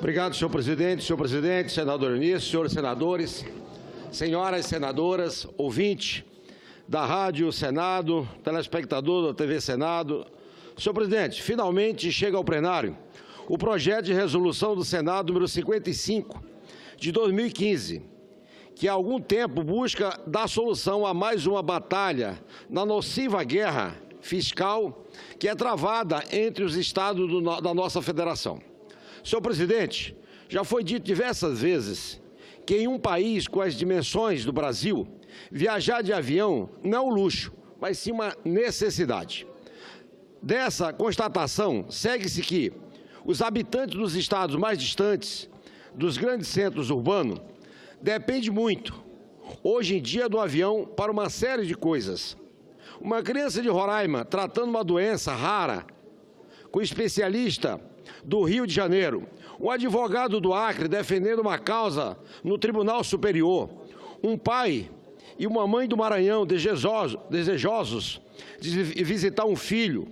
Obrigado, senhor presidente, senador Eunício, senhores senadores, senhoras senadoras, ouvinte da Rádio Senado, telespectador da TV Senado. Senhor presidente, finalmente chega ao plenário o projeto de resolução do Senado número 55 de 2015, que há algum tempo busca dar solução a mais uma batalha na nociva guerra fiscal que é travada entre os estados da nossa federação. Senhor presidente, já foi dito diversas vezes que em um país com as dimensões do Brasil, viajar de avião não é um luxo, mas sim uma necessidade. Dessa constatação, segue-se que os habitantes dos estados mais distantes dos grandes centros urbanos dependem muito, hoje em dia, do avião para uma série de coisas. Uma criança de Roraima tratando uma doença rara, com especialista do Rio de Janeiro, um advogado do Acre defendendo uma causa no Tribunal Superior, um pai e uma mãe do Maranhão desejosos de visitar um filho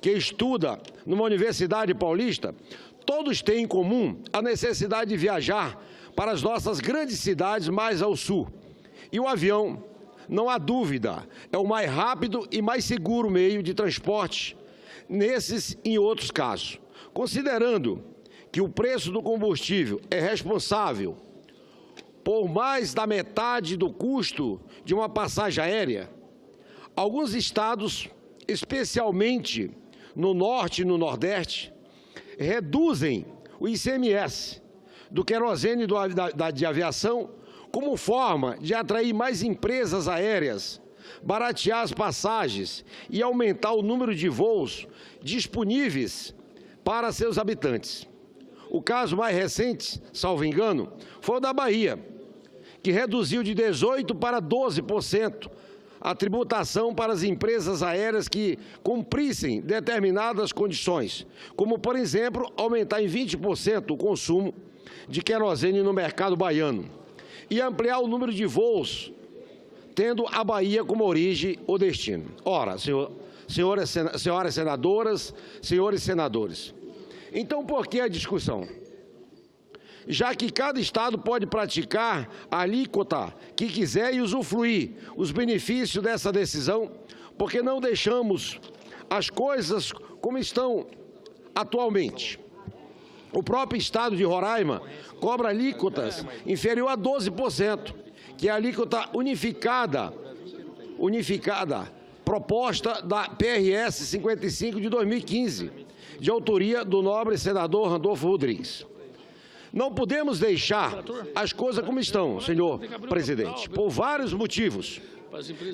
que estuda numa universidade paulista, todos têm em comum a necessidade de viajar para as nossas grandes cidades mais ao sul. E o avião, não há dúvida, é o mais rápido e mais seguro meio de transporte nesses e em outros casos. Considerando que o preço do combustível é responsável por mais da metade do custo de uma passagem aérea, alguns estados, especialmente no Norte e no Nordeste, reduzem o ICMS do querosene de aviação como forma de atrair mais empresas aéreas, baratear as passagens e aumentar o número de voos disponíveis para seus habitantes. O caso mais recente, salvo engano, foi o da Bahia, que reduziu de 18% para 12% a tributação para as empresas aéreas que cumprissem determinadas condições, como, por exemplo, aumentar em 20% o consumo de querosene no mercado baiano e ampliar o número de voos, tendo a Bahia como origem ou destino. Ora, senhoras senadoras, senhores senadores, então por que a discussão? Já que cada estado pode praticar a alíquota que quiser e usufruir os benefícios dessa decisão, porque não deixamos as coisas como estão atualmente. O próprio estado de Roraima cobra alíquotas inferior a 12%, que é a alíquota unificada proposta da PRS 55 de 2015, de autoria do nobre senador Randolfo Rodrigues. Não podemos deixar as coisas como estão, senhor presidente, por vários motivos.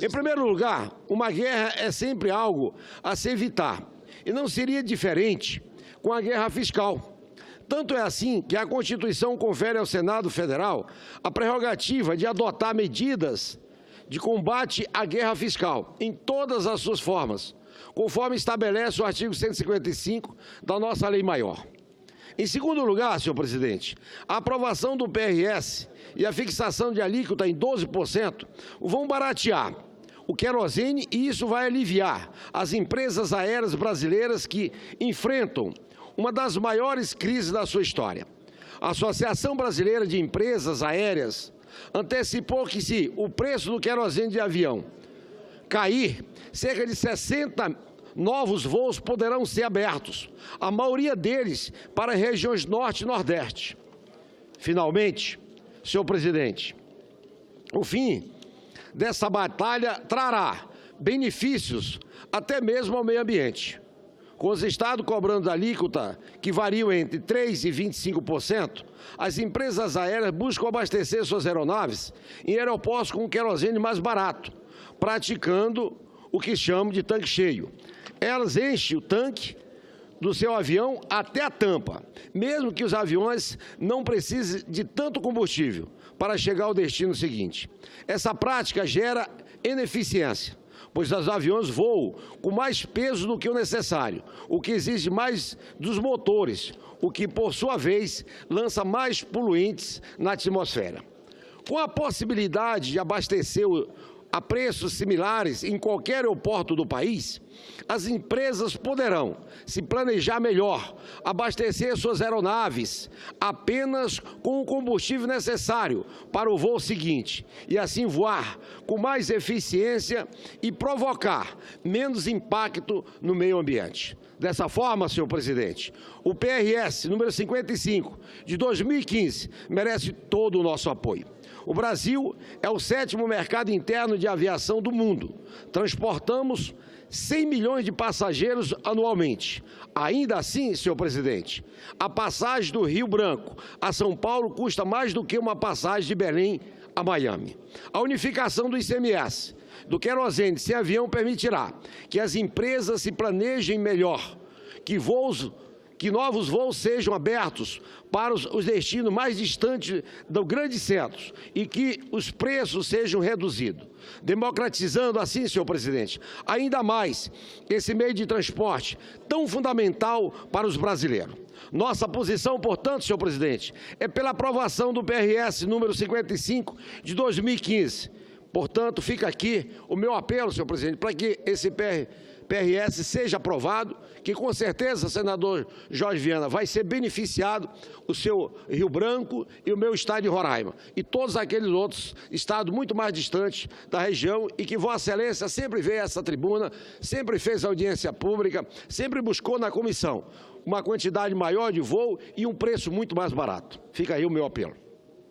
Em primeiro lugar, uma guerra é sempre algo a se evitar, e não seria diferente com a guerra fiscal. Tanto é assim que a Constituição confere ao Senado Federal a prerrogativa de adotar medidas de combate à guerra fiscal, em todas as suas formas, conforme estabelece o artigo 155 da nossa Lei Maior. Em segundo lugar, senhor presidente, a aprovação do PRS e a fixação de alíquota em 12% vão baratear o querosene e isso vai aliviar as empresas aéreas brasileiras que enfrentam uma das maiores crises da sua história. A Associação Brasileira de Empresas Aéreas antecipou que, se o preço do querosene de avião cair, cerca de 60 novos voos poderão ser abertos, a maioria deles para regiões Norte e Nordeste. Finalmente, senhor presidente, o fim dessa batalha trará benefícios até mesmo ao meio ambiente. Com os estados cobrando alíquota que variam entre 3% e 25%, as empresas aéreas buscam abastecer suas aeronaves em aeroportos com querosene mais barato, praticando o que chamam de tanque cheio. Elas enchem o tanque do seu avião até a tampa, mesmo que os aviões não precisem de tanto combustível para chegar ao destino seguinte. Essa prática gera ineficiência, pois os aviões voam com mais peso do que o necessário, o que exige mais dos motores, o que, por sua vez, lança mais poluentes na atmosfera. Com a possibilidade de abastecer a preços similares em qualquer aeroporto do país, as empresas poderão se planejar melhor, abastecer suas aeronaves apenas com o combustível necessário para o voo seguinte e assim voar com mais eficiência e provocar menos impacto no meio ambiente. Dessa forma, senhor presidente, o PRS número 55 de 2015 merece todo o nosso apoio. O Brasil é o 7º mercado interno de aviação do mundo. Transportamos 100 milhões de passageiros anualmente. Ainda assim, senhor presidente, a passagem do Rio Branco a São Paulo custa mais do que uma passagem de Belém a Miami. A unificação do ICMS, do querosene sem avião, permitirá que as empresas se planejem melhor, que novos voos sejam abertos para os destinos mais distantes dos grandes centros e que os preços sejam reduzidos, democratizando assim, senhor presidente, ainda mais esse meio de transporte tão fundamental para os brasileiros. Nossa posição, portanto, senhor presidente, é pela aprovação do PRS número 55 de 2015. Portanto, fica aqui o meu apelo, senhor presidente, para que esse PRS seja aprovado, que com certeza, senador Jorge Viana, vai ser beneficiado o seu Rio Branco e o meu estado de Roraima, e todos aqueles outros estados muito mais distantes da região e que Vossa Excelência sempre veio a essa tribuna, sempre fez audiência pública, sempre buscou na comissão uma quantidade maior de voo e um preço muito mais barato. Fica aí o meu apelo.